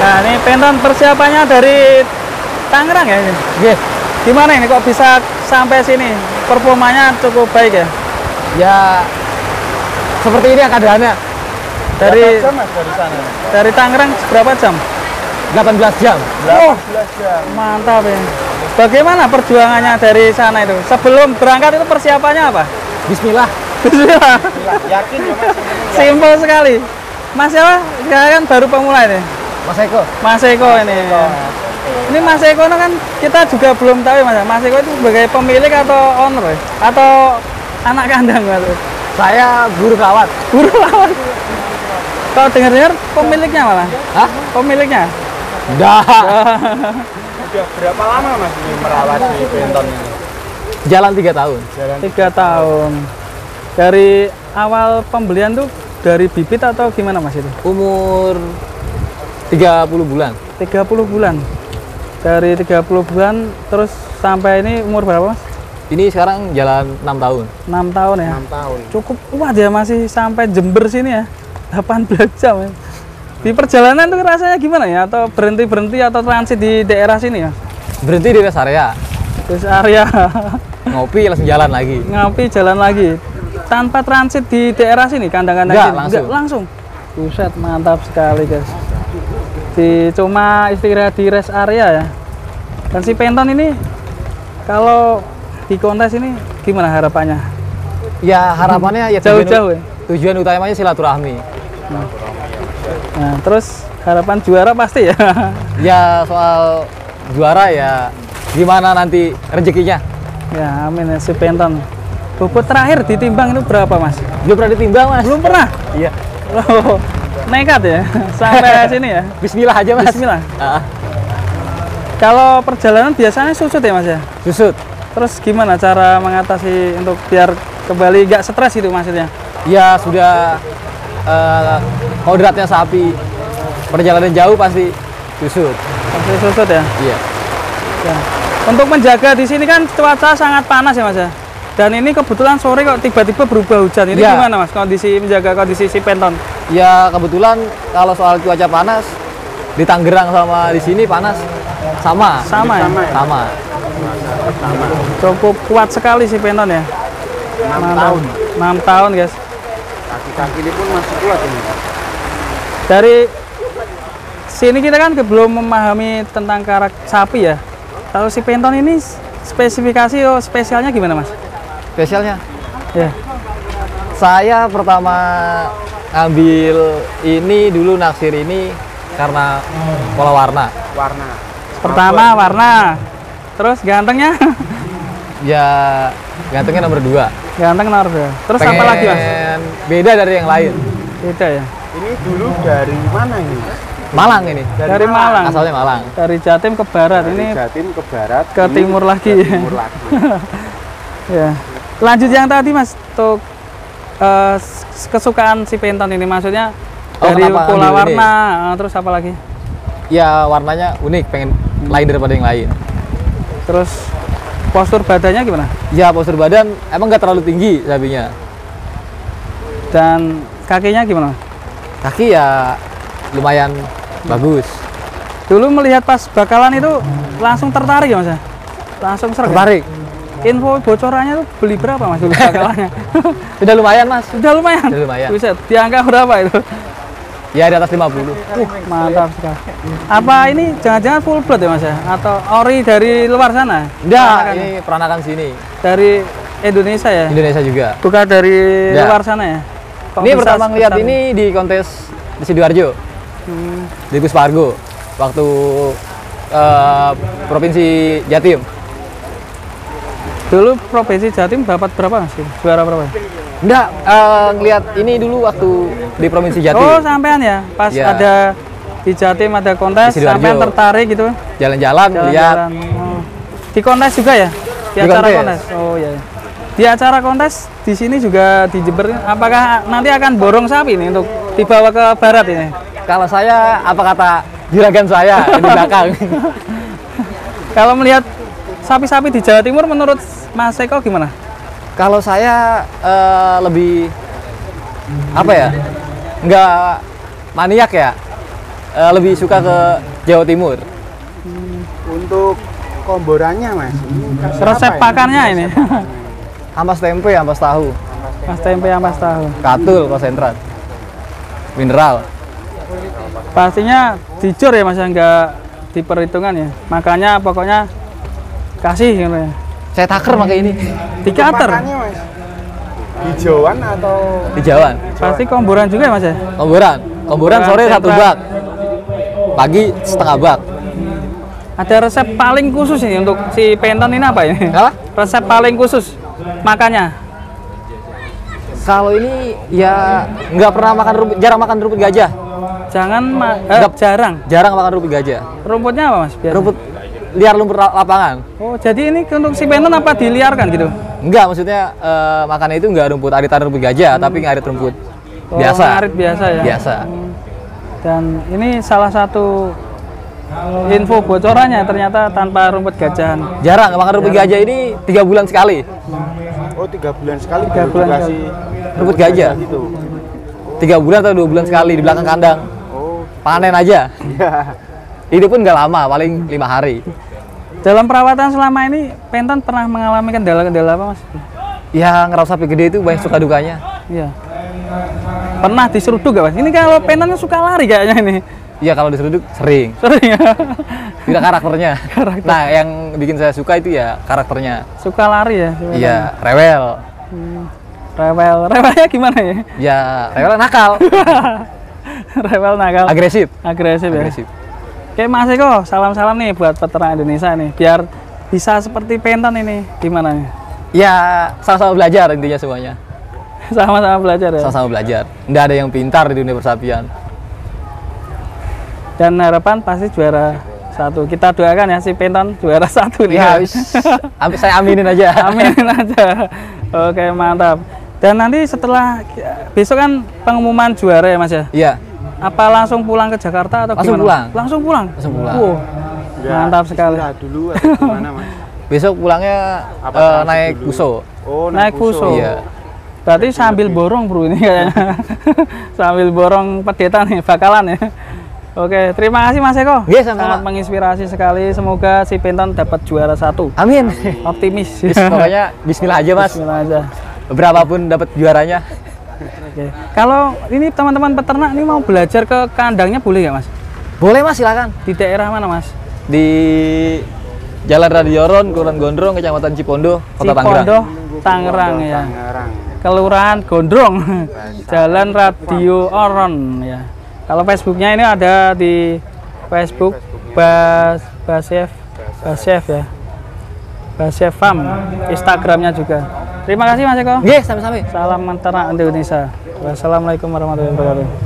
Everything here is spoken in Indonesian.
Nah, ini penton persiapannya dari Tangerang ya ini. Yes. Gimana ini kok bisa sampai sini? Performanya cukup baik ya? Ya seperti ini keadaannya. Dari jam Mas dari sana? dari Tangerang berapa jam? 18 jam. 18 jam. Mantap ya. Bagaimana perjuangannya dari sana itu? Sebelum berangkat itu persiapannya apa? Bismillah. Bismillah. Yakin ya Mas? Simpel sekali. Mas siapa? Saya kan baru pemula ini. Mas Eko. Mas Eko ini. Ini Mas Eko itu kan kita juga belum tahu ya Mas. Mas Eko itu sebagai pemilik atau owner ya? Atau anak kandang Mas? Saya guru perawat. Guru lawan. Kalau dengar-dengar pemiliknya malah. Hah? Pemiliknya. Dah. Udah berapa lama Mas ini merawat di penton ini? Jalan 3 tahun. Jalan 3 tahun. Dari awal pembelian tuh dari bibit atau gimana Mas itu? Umur 30 bulan. 30 bulan. Dari 30 bulan terus sampai ini umur berapa Mas? Ini sekarang jalan 6 tahun. 6 tahun ya. 6 tahun. Cukup kuat ya, masih sampai Jember sini ya. 18 jam ya. Di perjalanan tuh rasanya gimana ya? Atau berhenti-berhenti atau transit di daerah sini ya? Berhenti di rest area. Terus area Ngopi langsung jalan lagi. ngopi jalan lagi. Tanpa transit di daerah sini, kandang-kandang Enggak, sini? langsung. Enggak, langsung. Buset, mantap sekali guys. Cuma istirahat di rest area ya. Dan si penton ini kalau di kontes ini gimana harapannya? Ya harapannya ya Jauh-jauh ya? tujuan utamanya silaturahmi. Nah, terus harapan juara pasti ya. Ya soal juara ya gimana nanti rezekinya. Ya, amin ya si penton. Bobot terakhir ditimbang itu berapa Mas? Belum pernah ditimbang Mas. Belum pernah? Iya. Oh, nekat ya sampai sini ya. Bismillah aja Mas. Bismillah. Ah, Kalau perjalanan biasanya susut ya Mas ya. susut. Terus gimana cara mengatasi untuk biar kembali nggak stres itu maksudnya? Ya sudah kodratnya sapi. Perjalanan jauh pasti susut. Pasti susut ya. Iya. Ya. Untuk menjaga di sini kan cuaca sangat panas ya Mas ya. Dan ini kebetulan sore kok tiba-tiba berubah hujan. Ini Ya. gimana Mas menjaga kondisi si penton? Ya kebetulan kalau soal cuaca panas di Tangerang sama di sini panas sama. Sama ya? Sama. Cukup kuat sekali si penton ya. 6 tahun. 6 tahun guys. Kaki-kaki ini pun masih kuat ini. Dari sini kita kan belum memahami tentang karakter sapi ya. Kalau si penton ini spesifikasi spesialnya gimana Mas? Spesialnya Ya. saya pertama ambil ini dulu naksir ini karena pola warna. Warna. Pertama warna. Terus gantengnya? Ya gantengnya nomor 2. Ganteng nomor 2. Terus apa lagi Mas? Beda dari yang lain. Beda ya. Ini dulu dari mana ini? Malang ini. Dari Malang. Asalnya Malang. Dari Jatim ke barat. Dari Ini Jatim ke barat. ke ini timur lagi. ke timur lagi. ya. Lanjut yang tadi Mas, untuk kesukaan si penton ini maksudnya Oh, dari kenapa pola ambil ini? warna, terus apa lagi? Ya warnanya unik, pengen lain daripada yang lain. Terus postur badannya gimana? Ya postur badan emang nggak terlalu tinggi sapinya. Dan kakinya gimana? Kaki ya lumayan bagus. Dulu melihat pas bakalan itu langsung tertarik ya Mas? Ya? Langsung serg. Tertarik. Info bocorannya tuh beli berapa Mas dulu bakalannya? Sudah lumayan Mas. Sudah lumayan. Sudah lumayan. Buset, di angka berapa itu? Ya di atas 50. Mantap sekali. Apa ini jangan-jangan full blood ya Mas ya? Atau ori dari luar sana? Enggak, Peranakan ini peranakan sini. dari Indonesia ya? Indonesia juga. Bukan dari Enggak. luar sana ya? Kok Ini bisa pertama ngeliat sebesar ini di kontes di Sidoarjo, di Gus Pargo, waktu Provinsi Jatim. Dulu Provinsi Jatim dapat berapa Mas? Juara berapa? Enggak, ngeliat ini dulu waktu di Provinsi Jatim. Oh, sampean ya? Pas Iya. ada di Jatim ada kontes, Di Sidoarjo. sampean tertarik gitu? Jalan-jalan lihat. Jalan-jalan. Oh. Di kontes juga ya? Di Di acara kontes. kontes? Oh iya. Di acara kontes di sini juga di Jember, apakah nanti akan borong sapi nih untuk dibawa ke barat ini? Kalau saya, apa kata juragan saya di belakang? Kalau melihat sapi-sapi di Jawa Timur menurut Mas Eko gimana? Kalau saya lebih apa ya? Nggak maniak ya. lebih suka ke Jawa Timur. Untuk komborannya Mas, ini khas Resep apa ya? pakannya ini. Ampas tempe, ampas tahu, Mas tempe ampas tahu. katul, konsentrat, mineral. Pastinya jujur ya Mas, nggak diperhitungan ya. Makanya pokoknya kasih gitu ya. Saya taker pakai ini. Dikater. Pakannya Mas, hijauan atau Hijauan. Pasti komboran juga ya Mas ya. Komboran sore Sentral. 1 bak, pagi setengah bak. Ada resep paling khusus ini untuk si penton ini apa ini? Apa? Resep paling khusus makannya. Kalau ini ya nggak pernah makan rumput, jarang makan rumput gajah. Jarang. Jarang makan rumput gajah. Rumputnya apa Mas? Biasa? Rumput liar, rumput lapangan. Oh, jadi ini untuk si penton apa diliarkan gitu? Enggak, maksudnya makannya itu enggak rumput aritan rumput gajah, tapi ngarit rumput Oh, biasa. ngarit biasa ya. Biasa. Dan ini salah satu info bocorannya ternyata tanpa rumput gajahan. Jarang makan rumput gajah ini 3 bulan sekali. oh 3 bulan sekali 3 baru bulan dikasih Rumput gajah. gitu. 3 bulan atau 2 bulan sekali di belakang kandang. Oh Panen aja. iya. Ini pun nggak lama, paling 5 hari. Dalam perawatan selama ini penton pernah mengalami kendala-kendala apa Mas? Ya ngerawat sapi gede itu banyak suka dukanya. Iya. Pernah diseruduk gak Mas? Ini kalau pentonnya suka lari kayaknya ini. Iya kalau diseruduk sering. Sering ya. Tidak karakternya. Nah yang bikin saya suka itu ya karakternya. Suka lari ya. si penton. Iya rewel. Rewelnya gimana ya? Ya rewel nakal. Rewel nakal. Agresif. Agresif ya. Agresif. Oke Mas Eko, salam-salam nih buat peternak Indonesia nih, biar bisa seperti penton ini, gimana nih? Ya sama-sama belajar intinya semuanya. Sama-sama belajar ya. Sama-sama belajar. Nggak ada yang pintar di dunia persapian. Dan harapan pasti juara 1. Kita doakan ya si penton juara 1 nih. Ya, saya aminin aja. Aminin aja. Oke mantap. Dan nanti setelah besok kan pengumuman juara ya Mas ya? Iya. Apa langsung pulang ke Jakarta atau Langsung gimana? pulang. Langsung pulang. Langsung pulang. Wow, mantap sekali. Istirahat dulu atau gimana Mas? Besok pulangnya Apa transit naik dulu? Puso. Oh Naik Puso. Iya. Berarti sambil borong bro ini kayaknya. Sambil borong pedeta nih bakalan ya. Oke, terima kasih Mas Eko. Iya, sama-sama. Sangat menginspirasi sekali. Semoga si penton dapat juara 1. Amin. Optimis. Pokoknya Bismillah aja Mas. Bismillah aja. Berapapun dapat juaranya. Oke. Kalau ini teman-teman peternak ini mau belajar ke kandangnya boleh nggak Mas? Boleh Mas, silakan. Di daerah mana Mas? Di Jalan Radioron, Kelurahan Gondrong, Kecamatan Cipondo, Kota Tangerang. Cipondo, Tangerang ya. Tangerang. Kelurahan Gondrong, Jalan Radio Oron ya. Kalau Facebooknya ini ada di Facebook Basef ya. Basef Farm, Instagramnya juga. Terima kasih Mas Eko. Nggih, sami-sami. Salam peternak Indonesia. Wassalamualaikum warahmatullahi wabarakatuh.